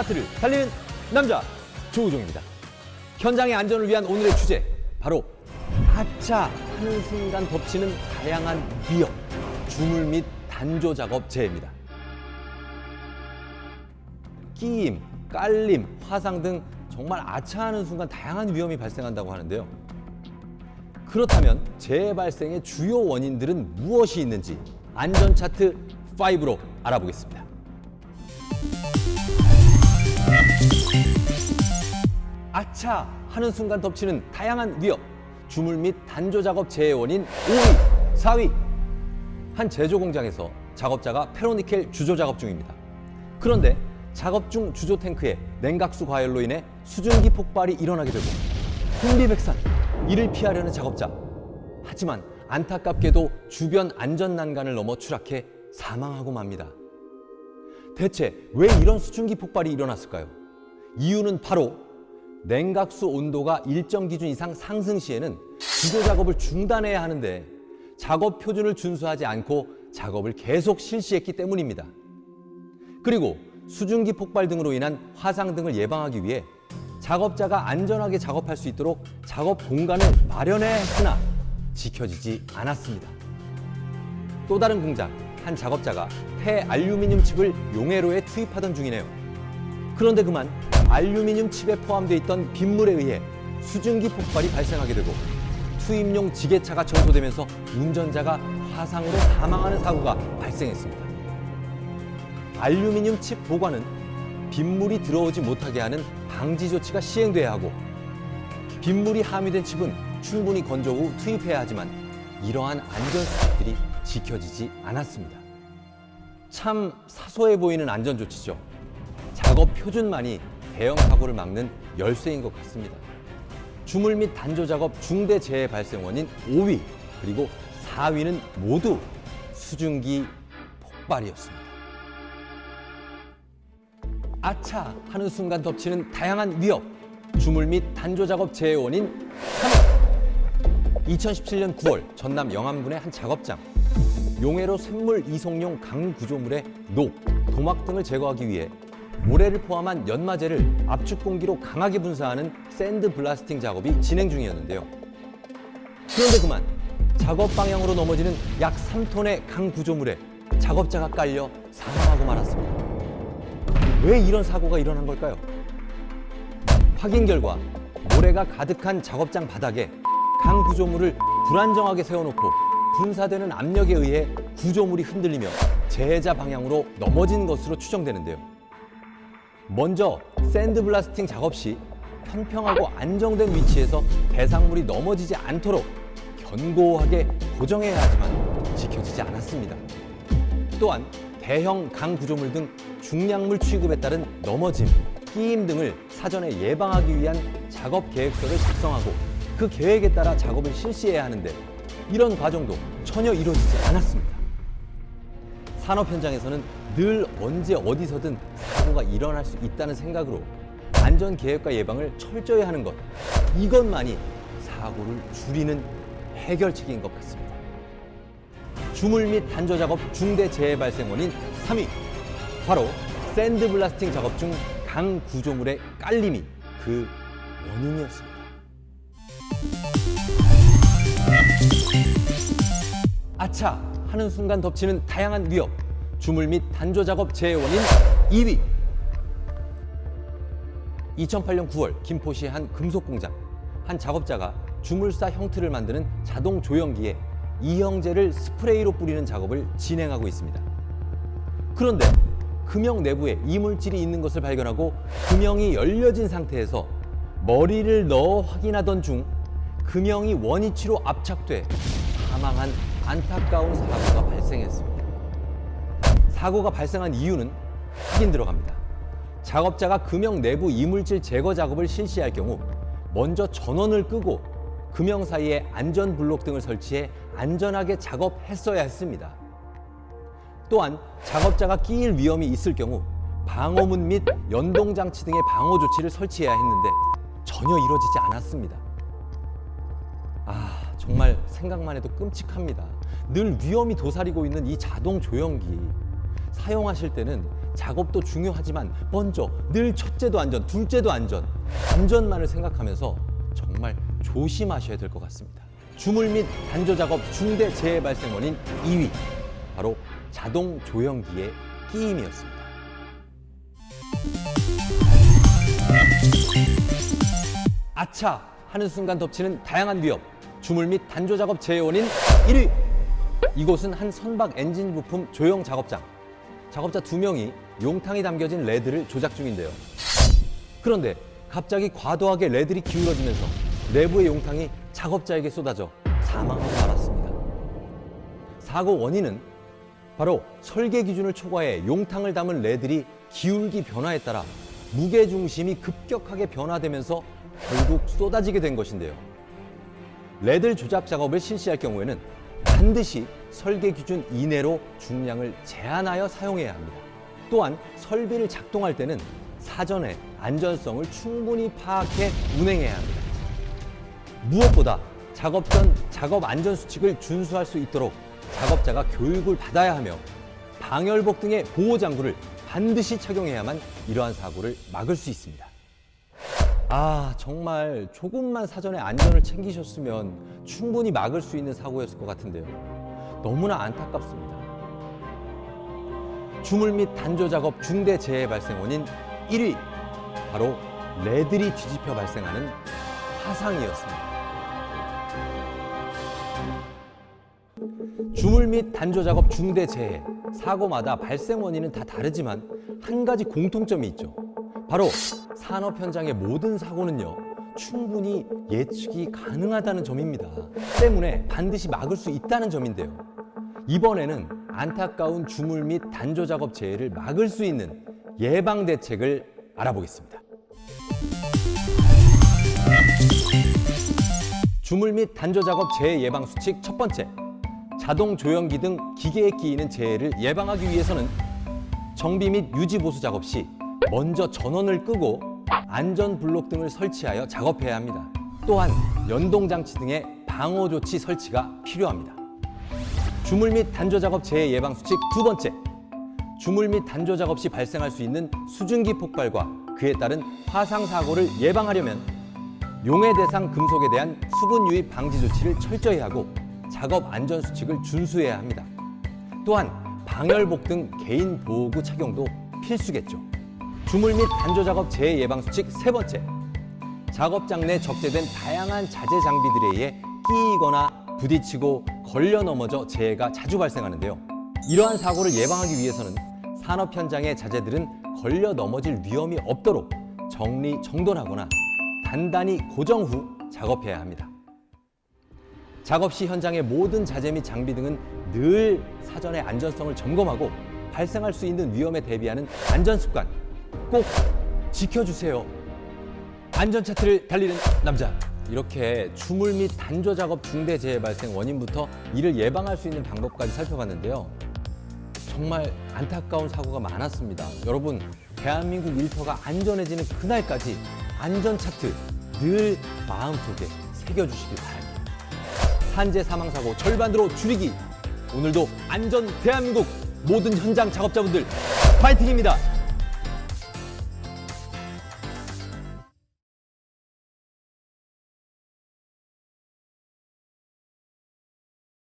차트를 달리는 남자 조우종입니다. 현장의 안전을 위한 오늘의 주제, 바로 아차 하는 순간 덮치는 다양한 위험, 주물 및 단조 작업 재해입니다. 끼임, 깔림, 화상 등 정말 아차하는 순간 다양한 위험이 발생한다고 하는데요. 그렇다면 재해 발생의 주요 원인들은 무엇이 있는지 안전 차트 5로 알아보겠습니다. 아차 하는 순간 덮치는 다양한 위험, 주물 및 단조 작업 재해 원인 5위, 4위. 한 제조 공장에서 작업자가 페로니켈 주조 작업 중입니다. 그런데 작업 중 주조 탱크에 냉각수 과열로 인해 수증기 폭발이 일어나게 되고 혼비백산, 이를 피하려는 작업자. 하지만 안타깝게도 주변 안전 난간을 넘어 추락해 사망하고 맙니다. 대체 왜 이런 수증기 폭발이 일어났을까요? 이유는 바로 냉각수 온도가 일정 기준 이상 상승 시에는 주조 작업을 중단해야 하는데 작업 표준을 준수하지 않고 작업을 계속 실시했기 때문입니다. 그리고 수증기 폭발 등으로 인한 화상 등을 예방하기 위해 작업자가 안전하게 작업할 수 있도록 작업 공간을 마련해야 했으나 지켜지지 않았습니다. 또 다른 공장, 한 작업자가 폐 알루미늄 칩을 용해로에 투입하던 중이네요. 그런데 그만 알루미늄 칩에 포함되어 있던 빗물에 의해 수증기 폭발이 발생하게 되고 투입용 지게차가 전소되면서 운전자가 화상으로 사망하는 사고가 발생했습니다. 알루미늄 칩 보관은 빗물이 들어오지 못하게 하는 방지 조치가 시행돼야 하고, 빗물이 함유된 칩은 충분히 건조 후 투입해야 하지만 이러한 안전수칙들이 지켜지지 않았습니다. 참 사소해 보이는 안전조치죠. 작업 표준만이 대형 사고를 막는 열쇠인 것 같습니다. 주물 및 단조 작업 중대 재해 발생 원인 5위, 그리고 4위는 모두 수증기 폭발이었습니다. 아차 하는 순간 덮치는 다양한 위험, 주물 및 단조 작업 재해 원인 3위. 2017년 9월 전남 영암군의 한 작업장. 용해로 쇳물 이송용 강 구조물의 녹, 도막 등을 제거하기 위해 모래를 포함한 연마제를 압축 공기로 강하게 분사하는 샌드 블라스팅 작업이 진행 중이었는데요. 그런데 그만 작업 방향으로 넘어지는 약 3톤의 강 구조물에 작업자가 깔려 사망하고 말았습니다. 왜 이런 사고가 일어난 걸까요? 확인 결과 모래가 가득한 작업장 바닥에 강 구조물을 불안정하게 세워놓고 분사되는 압력에 의해 구조물이 흔들리며 재해자 방향으로 넘어진 것으로 추정되는데요. 먼저 샌드 블라스팅 작업 시 평평하고 안정된 위치에서 배상물이 넘어지지 않도록 견고하게 고정해야 하지만 지켜지지 않았습니다. 또한 대형 강 구조물 등 중량물 취급에 따른 넘어짐, 끼임 등을 사전에 예방하기 위한 작업 계획서를 작성하고 그 계획에 따라 작업을 실시해야 하는데 이런 과정도 전혀 이루어지지 않았습니다. 산업 현장에서는 늘 언제 어디서든 사고가 일어날 수 있다는 생각으로 안전 계획과 예방을 철저히 하는 것, 이것만이 사고를 줄이는 해결책인 것 같습니다. 주물 및 단조 작업 중대 재해 발생 원인 3위, 바로 샌드 블라스팅 작업 중 강 구조물의 깔림이 그 원인이었습니다. 아차 하는 순간 덮치는 다양한 위험, 주물 및 단조 작업 재해 원인 2위. 2008년 9월 김포시의 한 금속 공장, 한 작업자가 주물사 형틀을 만드는 자동 조형기에 이형제를 스프레이로 뿌리는 작업을 진행하고 있습니다. 그런데 금형 내부에 이물질이 있는 것을 발견하고 금형이 열려진 상태에서 머리를 넣어 확인하던 중 금형이 원위치로 압착돼 사망한 안타까운 사고가 발생했습니다. 사고가 발생한 이유는 확인 들어갑니다. 작업자가 금형 내부 이물질 제거 작업을 실시할 경우 먼저 전원을 끄고 금형 사이에 안전 블록 등을 설치해 안전하게 작업했어야 했습니다. 또한 작업자가 끼일 위험이 있을 경우 방호문 및 연동장치 등의 방호 조치를 설치해야 했는데 전혀 이루어지지 않았습니다. 정말 생각만 해도 끔찍합니다. 늘 위험이 도사리고 있는 이 자동 조형기, 사용하실 때는 작업도 중요하지만 먼저 늘 첫째도 안전, 둘째도 안전, 안전만을 생각하면서 정말 조심하셔야 될 것 같습니다. 주물 및 단조 작업 중대 재해 발생 원인 2위, 바로 자동 조영기의 끼임이었습니다. 아차 하는 순간 덮치는 다양한 위협, 주물 및 단조 작업 재해 원인 1위. 이곳은 한 선박 엔진 부품 조형 작업장. 작업자 2명이 용탕이 담겨진 레드를 조작 중인데요. 그런데 갑자기 과도하게 레들이 기울어지면서 내부의 용탕이 작업자에게 쏟아져 사망하고 말았습니다. 사고 원인은 바로 설계 기준을 초과해 용탕을 담은 레들이 기울기 변화에 따라 무게 중심이 급격하게 변화되면서 결국 쏟아지게 된 것인데요. 레들 조작 작업을 실시할 경우에는 반드시 설계 기준 이내로 중량을 제한하여 사용해야 합니다. 또한 설비를 작동할 때는 사전에 안전성을 충분히 파악해 운행해야 합니다. 무엇보다 작업 전 작업 안전 수칙을 준수할 수 있도록 작업자가 교육을 받아야 하며 방열복 등의 보호 장구를 반드시 착용해야만 이러한 사고를 막을 수 있습니다. 정말 조금만 사전에 안전을 챙기셨으면 충분히 막을 수 있는 사고였을 것 같은데요. 너무나 안타깝습니다. 주물 및 단조 작업 중대 재해 발생 원인 1위, 바로 레들이 뒤집혀 발생하는 화상이었습니다. 주물 및 단조 작업 중대 재해, 사고마다 발생 원인은 다 다르지만 한 가지 공통점이 있죠. 바로 산업 현장의 모든 사고는요, 충분히 예측이 가능하다는 점입니다. 때문에 반드시 막을 수 있다는 점인데요. 이번에는 안타까운 주물 및 단조 작업 재해를 막을 수 있는 예방 대책을 알아보겠습니다. 주물 및 단조 작업 재해 예방 수칙 첫 번째, 자동 조영기 등 기계에 끼이는 재해를 예방하기 위해서는 정비 및 유지 보수 작업 시 먼저 전원을 끄고 안전 블록 등을 설치하여 작업해야 합니다. 또한 연동 장치 등의 방어 조치 설치가 필요합니다. 주물 및 단조 작업 재해 예방 수칙 두 번째, 주물 및 단조 작업 시 발생할 수 있는 수증기 폭발과 그에 따른 화상 사고를 예방하려면 용해 대상 금속에 대한 수분 유입 방지 조치를 철저히 하고 작업 안전 수칙을 준수해야 합니다. 또한 방열복 등 개인 보호구 착용도 필수겠죠. 주물 및 단조 작업 재해 예방 수칙 세 번째, 작업장 내 적재된 다양한 자재 장비들에 의해 끼이거나 부딪히고 걸려 넘어져 재해가 자주 발생하는데요. 이러한 사고를 예방하기 위해서는 산업 현장의 자재들은 걸려 넘어질 위험이 없도록 정리 정돈하거나 단단히 고정 후 작업해야 합니다. 작업 시 현장의 모든 자재 및 장비 등은 늘 사전에 안전성을 점검하고 발생할 수 있는 위험에 대비하는 안전 습관 꼭 지켜주세요. 안전 차트를 달리는 남자. 이렇게 주물 및 단조 작업 중대 재해 발생 원인부터 이를 예방할 수 있는 방법까지 살펴봤는데요. 정말 안타까운 사고가 많았습니다. 여러분, 대한민국 일터가 안전해지는 그날까지 안전 차트 늘 마음속에 새겨주시길 바랍니다. 산재 사망 사고 절반으로 줄이기. 오늘도 안전 대한민국 모든 현장 작업자분들 파이팅입니다.